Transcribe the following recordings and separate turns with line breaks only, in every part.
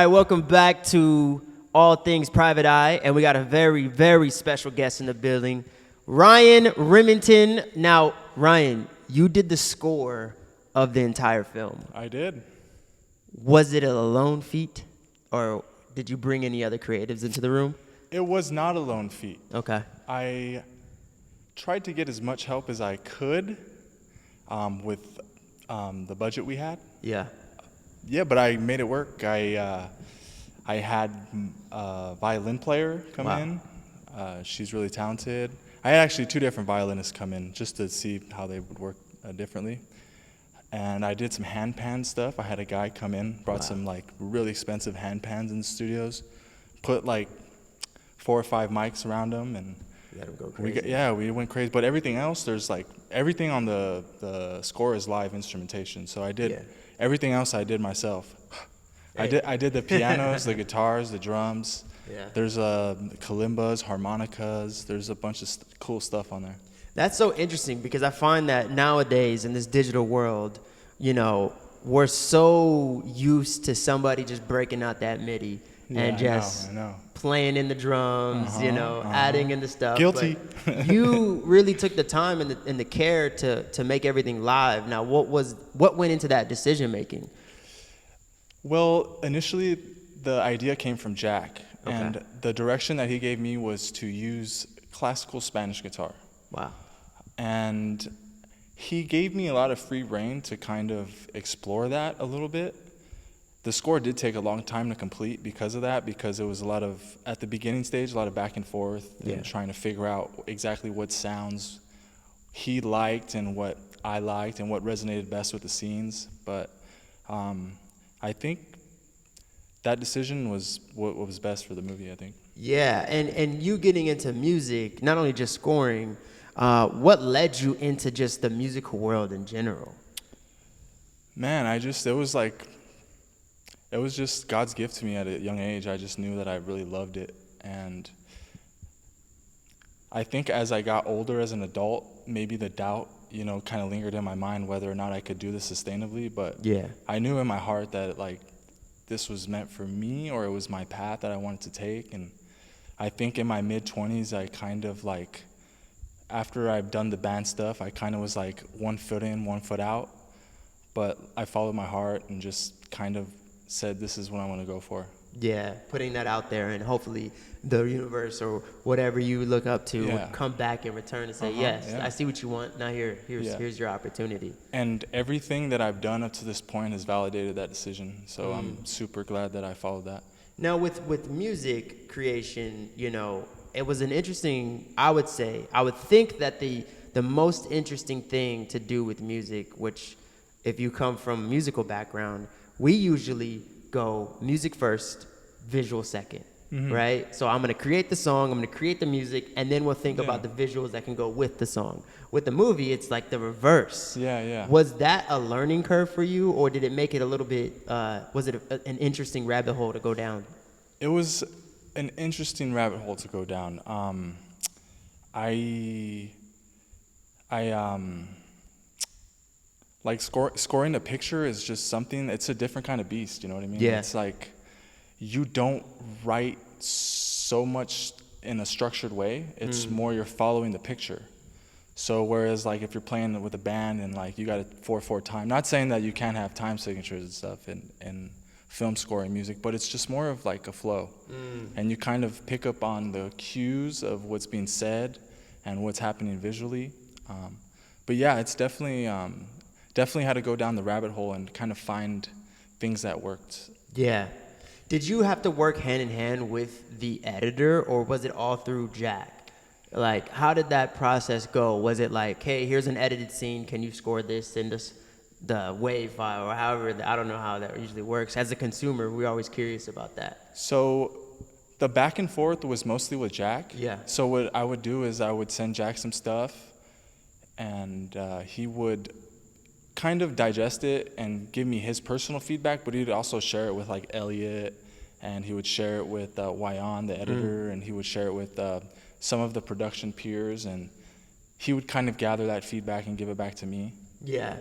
right, welcome back to All Things Private Eye, and we got a very, very special guest in the building, Ryan Remington. Now, Ryan, you did the score of the entire film.
I did.
Was it a lone feat, or did you bring any other creatives into the room?
It was not a lone feat.
Okay.
I tried to get as much help as I could with the budget we had.
Yeah.
Yeah, but I made it work. I had a violin player come in. She's really talented. I had actually 2 different violinists come in just to see how they would work differently. And I did some hand pan stuff. I had a guy come in, brought some like really expensive hand pans in the studios, put like 4 or 5 mics around them, and
Let him go crazy.
we went crazy. But everything else, there's like everything on the score is live instrumentation. So I did everything else. I did myself.
Hey.
I did the pianos, the guitars, the drums.
Yeah.
There's kalimbas, harmonicas. There's a bunch of cool stuff on there.
That's so interesting because I find that nowadays in this digital world, you know, we're so used to somebody just breaking out that MIDI and just
I know.
playing in the drums, adding in the stuff.
Guilty.
But you really took the time and the care to make everything live. Now, what went into that decision making?
Well, initially the idea came from Jack, and the direction that he gave me was to use classical Spanish guitar.
Wow.
And he gave me a lot of free rein to kind of explore that a little bit. The score did take a long time to complete because of that, because it was a lot of, at the beginning stage, a lot of back and forth and trying to figure out exactly what sounds he liked and what I liked and what resonated best with the scenes. But I think that decision was what was best for the movie, I think.
Yeah, and you getting into music, not only just scoring, what led you into just the musical world in general?
Man, it was just God's gift to me at a young age. I just knew that I really loved it. And I think as I got older as an adult, maybe the doubt, kind of lingered in my mind whether or not I could do this sustainably. But I knew in my heart that this was meant for me, or it was my path that I wanted to take. And I think in my mid-20s, I kind of after I've done the band stuff, I kind of was like 1 foot in, 1 foot out. But I followed my heart and just kind of said, this is what I want to go for. Yeah,
putting that out there, and hopefully the universe or whatever you look up to will come back in return and say, yes, I see what you want. Now here's your opportunity.
And everything that I've done up to this point has validated that decision. So I'm super glad that I followed that.
Now with music creation, it was an interesting, I would think that the most interesting thing to do with music, which if you come from a musical background, we usually go music first, visual second, right? So I'm going to create the song, I'm going to create the music, and then we'll think about the visuals that can go with the song. With the movie, it's like the reverse.
Yeah.
Was that a learning curve for you, or did it make it a little bit, was it an interesting rabbit hole to go down?
It was an interesting rabbit hole to go down. Scoring a picture is just something, it's a different kind of beast, you know what I mean?
Yeah.
It's like, you don't write so much in a structured way, it's more you're following the picture. So whereas if you're playing with a band and you got a 4/4 time, not saying that you can't have time signatures and stuff in film scoring music, but it's just more of a flow. And you kind of pick up on the cues of what's being said and what's happening visually. But yeah, it's definitely had to go down the rabbit hole and kind of find things that worked.
Yeah. Did you have to work hand in hand with the editor, or was it all through Jack? How did that process go? Was it hey, here's an edited scene, can you score this, send us the WAV file, or however, I don't know how that usually works. As a consumer, we're always curious about that.
So the back and forth was mostly with Jack.
Yeah.
So what I would do is I would send Jack some stuff, and he would kind of digest it and give me his personal feedback, but he'd also share it with Elliot, and he would share it with Wyan, the editor, and he would share it with some of the production peers, and he would kind of gather that feedback and give it back to me.
Yeah.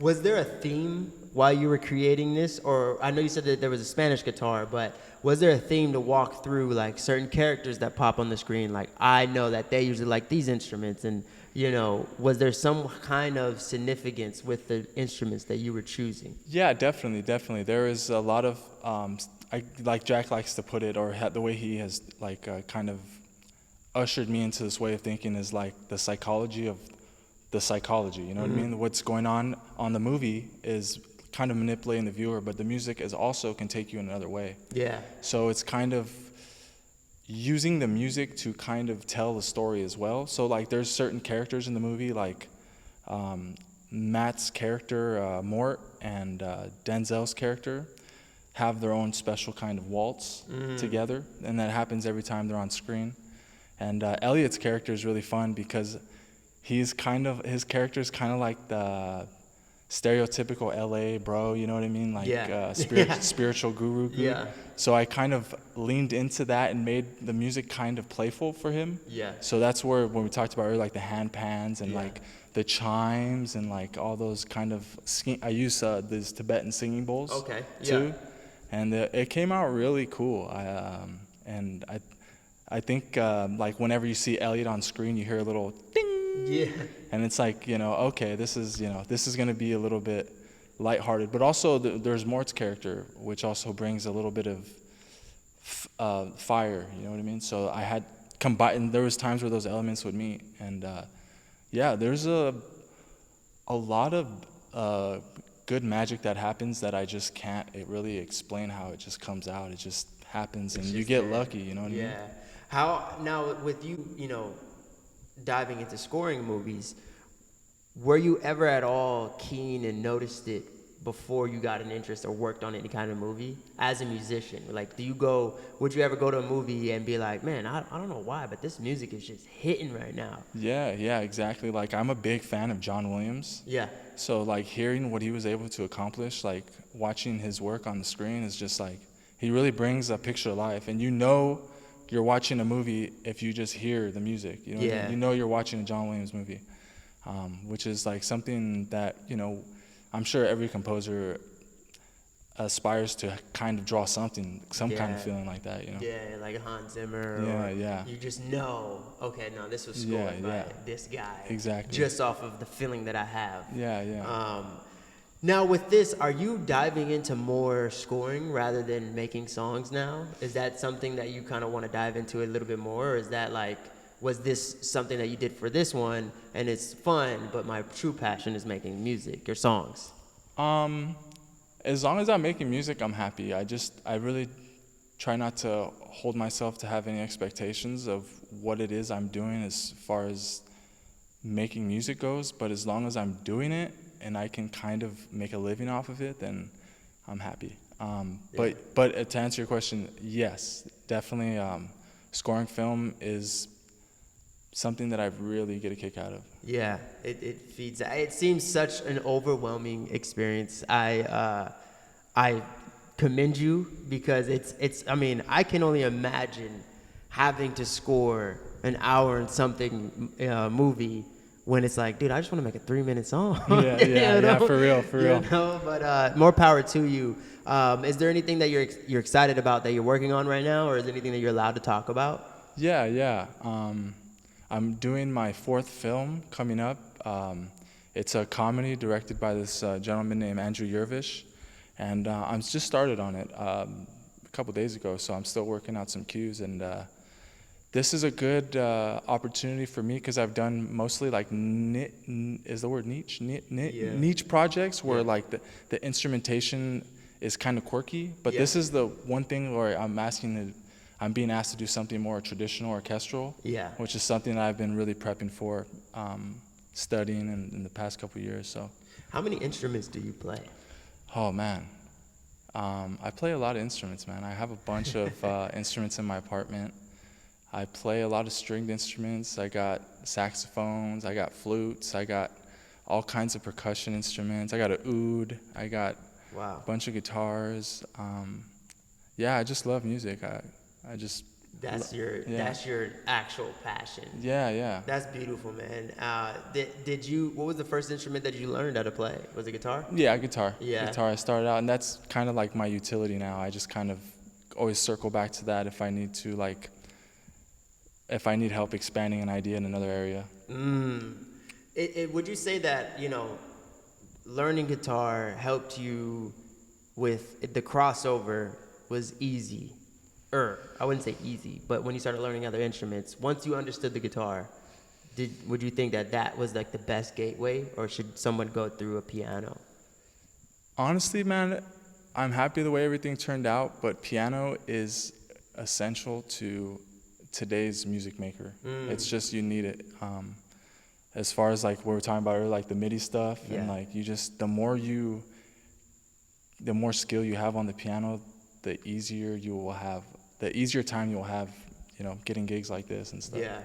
Was there a theme while you were creating this, or I know you said that there was a Spanish guitar, but was there a theme to walk through, like certain characters that pop on the screen? Like I know that they usually like these instruments, and was there some kind of significance with the instruments that you were choosing?
Yeah, definitely, definitely. There is a lot of, like Jack likes to put it, or the way he has like kind of ushered me into this way of thinking is like the psychology of the psychology. You know what I mean? What's going on the movie is kind of manipulating the viewer, but the music is also can take you in another way.
Yeah.
So it's kind of using the music to kind of tell the story as well. So like there's certain characters in the movie, like Matt's character Mort and Denzel's character have their own special kind of waltz together, and that happens every time they're on screen. And Elliot's character is really fun because his character is kind of like the stereotypical LA bro, you know what I mean? Like spiritual guru.
Yeah.
So I kind of leaned into that and made the music kind of playful for him.
Yeah.
So that's where, when we talked about earlier, like the hand pans and like the chimes and like all those kind of, I use these Tibetan singing bowls too. And it came out really cool. I think like whenever you see Elliot on screen, you hear a little ding.
Yeah.
And it's like, okay, this is going to be a little bit lighthearted. But also there's Mort's character, which also brings a little bit of fire, you know what I mean? So I had combined, there was times where those elements would meet. And there's a lot of good magic that happens that I just can't really explain how it just comes out. It just happens, and you get lucky, you know what I mean?
Yeah. How, now with you, diving into scoring movies, were you ever at all keen and noticed it before you got an interest or worked on any kind of movie as a musician? Like, would you ever go to a movie and be like, man, I don't know why, but this music is just hitting right now?
Yeah, exactly. Like, I'm a big fan of John Williams.
Yeah.
So, like, hearing what he was able to accomplish, like, watching his work on the screen is just like, he really brings a picture to life. And you're watching a movie if you just hear the music. You know what I mean? You know you're watching a John Williams movie, which is like something that, I'm sure every composer aspires to kind of draw some kind of feeling like that,
Yeah, like Hans Zimmer. You just know, okay, no, this was scored by this guy.
Exactly.
Just off of the feeling that I have.
Yeah.
Now with this, are you diving into more scoring rather than making songs now? Is that something that you kind of want to dive into a little bit more? Or is that like, was this something that you did for this one and it's fun, but my true passion is making music or songs?
As long as I'm making music, I'm happy. I really try not to hold myself to have any expectations of what it is I'm doing as far as making music goes, but as long as I'm doing it and I can kind of make a living off of it, then I'm happy. But to answer your question, yes, definitely scoring film is something that I really get a kick out of. Yeah,
it feeds. It seems such an overwhelming experience. I commend you because it's. I mean, I can only imagine having to score an hour and something movie when it's like, dude, I just want to make a 3-minute song.
Yeah, for real.
But more power to you. Is there anything that you're excited about that you're working on right now, or is there anything that you're allowed to talk about?
Yeah. I'm doing my 4th film coming up. It's a comedy directed by this gentleman named Andrew Yervish, and I'm just started on it a couple days ago, so I'm still working out some cues, and this is a good opportunity for me because I've done mostly like niche projects where like the instrumentation is kind of quirky, but this is the one thing where I'm being asked to do something more traditional orchestral, which is something that I've been really prepping for, studying in the past couple of years. So,
how many instruments do you play?
Oh man, I play a lot of instruments, man. I have a bunch of instruments in my apartment. I play a lot of stringed instruments. I got saxophones, I got flutes, I got all kinds of percussion instruments. I got a oud, I got a bunch of guitars. I just love music. I just Yeah.
That's your actual passion.
Yeah, yeah.
That's beautiful, man. Did you? What was the first instrument that you learned how to play? Was it guitar?
Yeah, guitar.
Yeah.
Guitar. I started out, and that's kind of like my utility now. I just kind of always circle back to that if I need to, like, if I need help expanding an idea in another area.
Would you say that, learning guitar helped you with the crossover was easy? I wouldn't say easy, but when you started learning other instruments, once you understood the guitar, would you think that was like the best gateway, or should someone go through a piano?
Honestly, man, I'm happy the way everything turned out, but piano is essential to today's music maker. It's just, you need it. As far as like what we were talking about earlier, like the MIDI stuff, and like the more skill you have on the piano, the easier time you will have, getting gigs like this and stuff.
Yeah.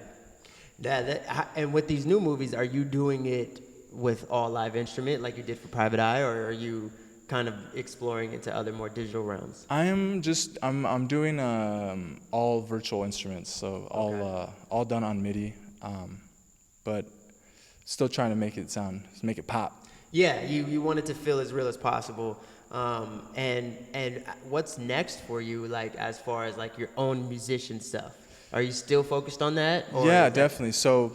And with these new movies, are you doing it with all live instrument like you did for Private Eye, or are you kind of exploring into other more digital realms?
I'm doing all virtual instruments, so all done on MIDI, but still trying to make it pop.
Yeah, you want it to feel as real as possible. And what's next for you, like as far as like your own musician stuff? Are you still focused on that?
Yeah, definitely. So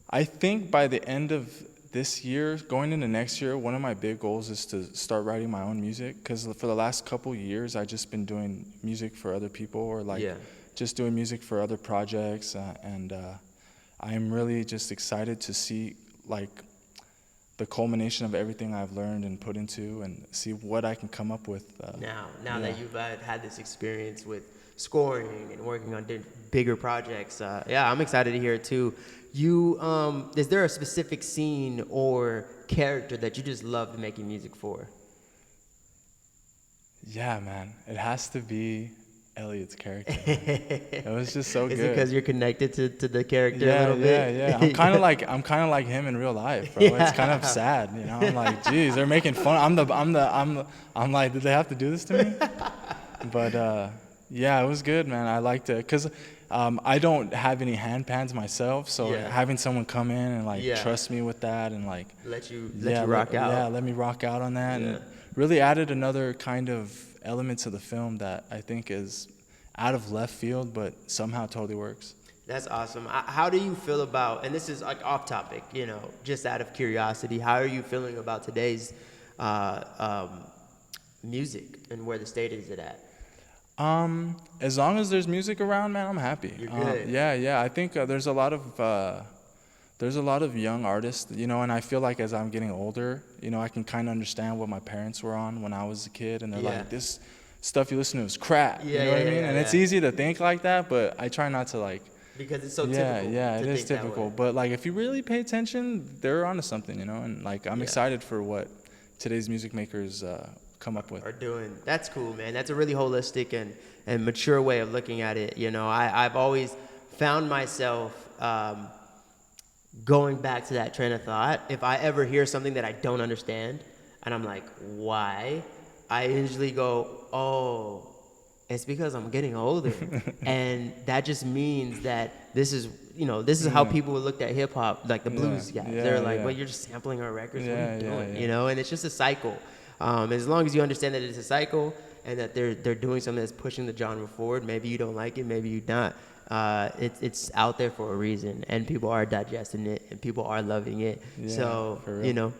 I think by the end of this year, going into next year, one of my big goals is to start writing my own music, because for the last couple years, I've just been doing music for other people, or just doing music for other projects, and I'm really just excited to see like the culmination of everything I've learned and put into, and see what I can come up with.
Now that you've had this experience with scoring and working on bigger projects, I'm excited to hear it too. Is there a specific scene or character that you just loved making music for?
Yeah, man, it has to be Elliot's character. It was just so good.
Is it because you're connected to the character a little bit?
Yeah. I'm kind of like him in real life, bro. It's kind of sad, I'm like, geez, they're making fun. I'm like, did they have to do this to me? But it was good, man. I liked it because I don't have any hand pans myself, so having someone come in and like trust me with that and like
let you rock out.
Yeah, let me rock out on that, and really added another kind of element to the film that I think is out of left field, but somehow totally works.
That's awesome. How do you feel about, and this is like off topic, just out of curiosity, how are you feeling about today's music and where the state is it at?
As long as there's music around, man, I'm happy.
You're good.
Yeah. I think there's a lot of young artists, and I feel like as I'm getting older, I can kind of understand what my parents were on when I was a kid, and they're like, this stuff you listen to is crap. You know what I mean? And it's easy to think like that, but I try not to like.
Because it's so typical.
Yeah, it is typical. But like, if you really pay attention, they're onto something, and like I'm excited for what today's music makers come up with.
Are doing. That's cool, man. That's a really holistic and mature way of looking at it. I've always found myself going back to that train of thought. If I ever hear something that I don't understand, and I'm like, why? I usually go, oh, it's because I'm getting older. And that just means that this is how people would look at hip hop, like the blues guys. They're like, well, you're just sampling our records. What are you doing? And it's just a cycle. As long as you understand that it's a cycle and that they're doing something that's pushing the genre forward, maybe you don't like it, maybe you not. It's out there for a reason, and people are digesting it, and people are loving it. So,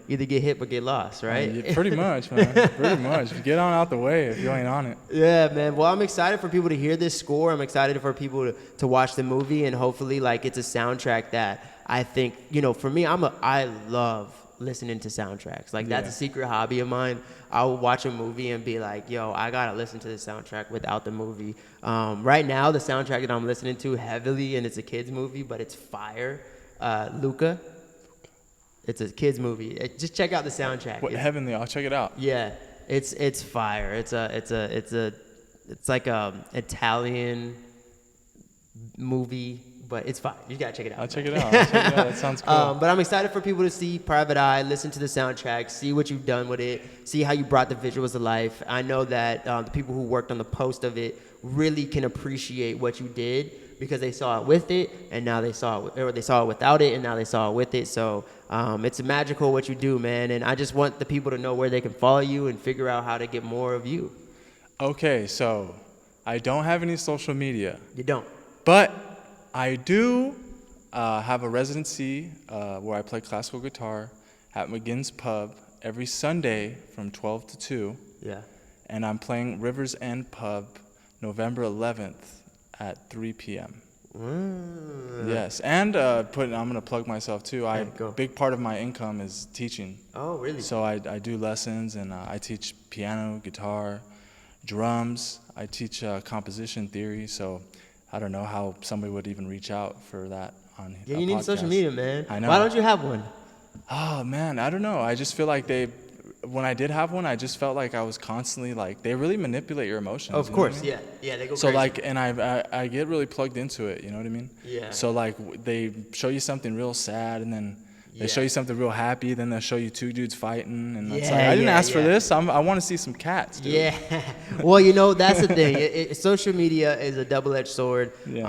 either get hit or get lost, right?
Pretty much, man. Pretty much. Get on out the way if you ain't on it.
Yeah, man. Well, I'm excited for people to hear this score. I'm excited for people to watch the movie, and hopefully, like, it's a soundtrack that I think, for me, I love listening to soundtracks. Like, that's a secret hobby of mine. I'll watch a movie and be like, yo, I gotta listen to the soundtrack without the movie. Right now, the soundtrack that I'm listening to heavily, and it's a kid's movie, but it's fire. Luca. It's a kid's movie. Just check out the soundtrack.
Heavenly, I'll check it out.
Yeah, it's fire. It's like a Italian movie, but it's fine. You gotta check it out.
I'll check it out. That sounds cool.
But I'm excited for people to see Private Eye, listen to the soundtrack, see what you've done with it, see how you brought the visuals to life. I know that the people who worked on the post of it really can appreciate what you did because they saw it with it, and now they saw it, or they saw it without it, and now they saw it with it. So it's magical what you do, man. And I just want the people to know where they can follow you and figure out how to get more of you.
Okay, so I don't have any social media.
You don't.
But I do have a residency where I play classical guitar at McGinn's Pub every Sunday from 12 to 2.
Yeah.
And I'm playing Rivers End Pub November 11th at 3 p.m. Yes, and I'm going to plug myself too. Big part of my income is teaching.
Oh, really?
So I do lessons, and I teach piano, guitar, drums. I teach composition theory. So I don't know how somebody would even reach out for that on
Yeah,
a
you need
podcast.
social media, man.
I know.
Why don't you have one?
Oh man, I don't know. I just feel like when I did have one, I just felt like I was constantly they really manipulate your emotions.
Of course, yeah, they go
so
crazy.
and I get really plugged into it. You know what I mean?
Yeah.
So they show you something real sad, and then they show you something real happy. Then they'll show you two dudes fighting, and it's like, I didn't ask for this. I want to see some cats, dude.
Yeah. Well, that's the thing. Social media is a double-edged sword.
Yeah.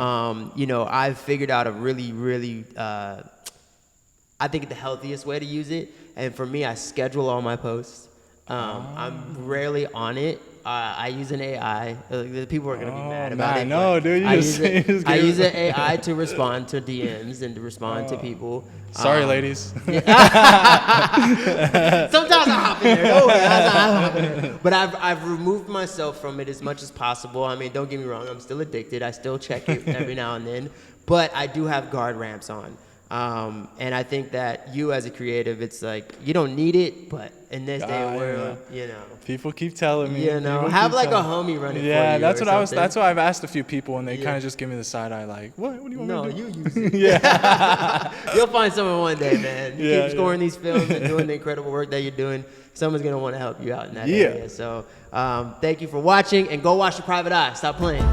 I've figured out a really, really, I think the healthiest way to use it. And for me, I schedule all my posts. I'm rarely on it. I use an AI. The people are gonna be mad about it.
No, dude.
I use an AI to respond to DMs and to respond to people.
Sorry, ladies.
Sometimes I hop in there. No way, I hop in there. But I've removed myself from it as much as possible. I mean, don't get me wrong. I'm still addicted. I still check it every now and then. But I do have guard ramps on. And I think that you as a creative, it's like, you don't need it, but in this day and world,
People keep telling me.
Have like a homie running for you.
Yeah, that's what
something.
That's why I've asked a few people, and they kind of just give me the side eye, like, what do you want me to do?
No, you use it.
Yeah.
You'll find someone one day, man. You keep scoring these films and doing the incredible work that you're doing. Someone's going to want to help you out in that area. So thank you for watching, and go watch The Private Eye. Stop playing.